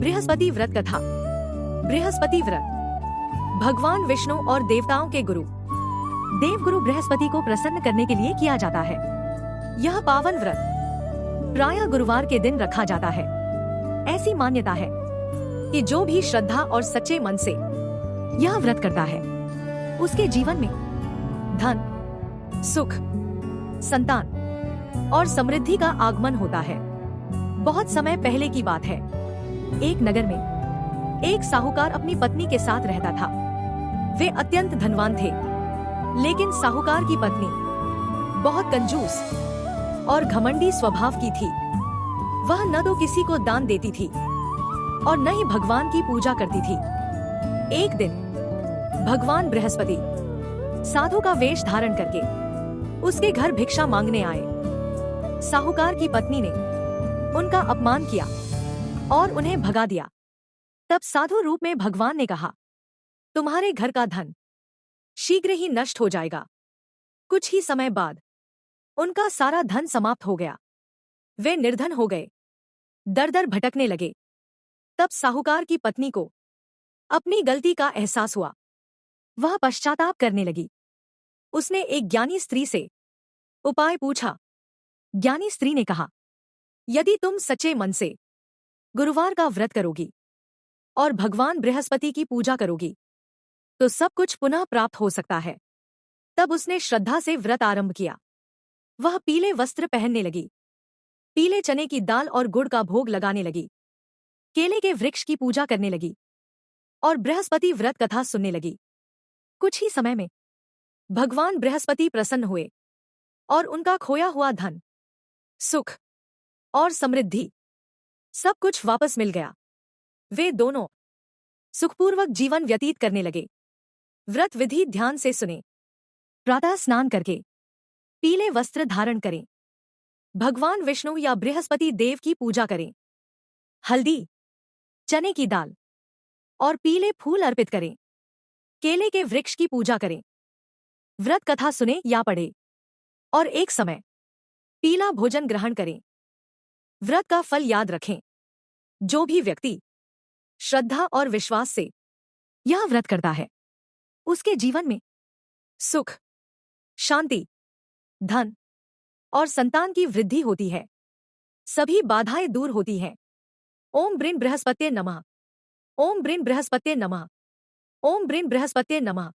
बृहस्पति व्रत कथा। बृहस्पति व्रत भगवान विष्णु और देवताओं के गुरु देवगुरु बृहस्पति को प्रसन्न करने के लिए किया जाता है। यह पावन व्रत प्रायः गुरुवार के दिन रखा जाता है। ऐसी मान्यता है कि जो भी श्रद्धा और सच्चे मन से यह व्रत करता है, उसके जीवन में धन, सुख, संतान और समृद्धि का आगमन होता है। बहुत समय पहले की बात है। एक नगर में एक साहूकार अपनी पत्नी के साथ रहता था। वे अत्यंत धनवान थे, लेकिन साहूकार की पत्नी बहुत कंजूस और घमंडी स्वभाव की थी। वह न तो किसी को दान देती थी और न ही भगवान की पूजा करती थी। एक दिन भगवान बृहस्पति साधु का वेश धारण करके उसके घर भिक्षा मांगने आए। साहूकार की पत्नी ने उनका अपमान किया और उन्हें भगा दिया। तब साधु रूप में भगवान ने कहा, तुम्हारे घर का धन शीघ्र ही नष्ट हो जाएगा। कुछ ही समय बाद उनका सारा धन समाप्त हो गया। वे निर्धन हो गए, दर दर भटकने लगे। तब साहूकार की पत्नी को अपनी गलती का एहसास हुआ। वह पश्चाताप करने लगी। उसने एक ज्ञानी स्त्री से उपाय पूछा। ज्ञानी स्त्री ने कहा, यदि तुम सच्चे मन से गुरुवार का व्रत करोगी और भगवान बृहस्पति की पूजा करोगी, तो सब कुछ पुनः प्राप्त हो सकता है। तब उसने श्रद्धा से व्रत आरंभ किया। वह पीले वस्त्र पहनने लगी, पीले चने की दाल और गुड़ का भोग लगाने लगी, केले के वृक्ष की पूजा करने लगी और बृहस्पति व्रत कथा सुनने लगी। कुछ ही समय में भगवान बृहस्पति प्रसन्न हुए और उनका खोया हुआ धन, सुख और समृद्धि सब कुछ वापस मिल गया। वे दोनों सुखपूर्वक जीवन व्यतीत करने लगे। व्रत विधि ध्यान से सुने। प्रातः स्नान करके पीले वस्त्र धारण करें। भगवान विष्णु या बृहस्पति देव की पूजा करें। हल्दी, चने की दाल और पीले फूल अर्पित करें। केले के वृक्ष की पूजा करें। व्रत कथा सुने या पढ़े और एक समय पीला भोजन ग्रहण करें। व्रत का फल याद रखें। जो भी व्यक्ति श्रद्धा और विश्वास से यह व्रत करता है, उसके जीवन में सुख, शांति, धन और संतान की वृद्धि होती है। सभी बाधाएं दूर होती हैं। ओम ब्रीं बृहस्पत्ये नमः। ओम ब्रीं बृहस्पत्ये नमः। ओम ब्रीं बृहस्पत्ये नमः।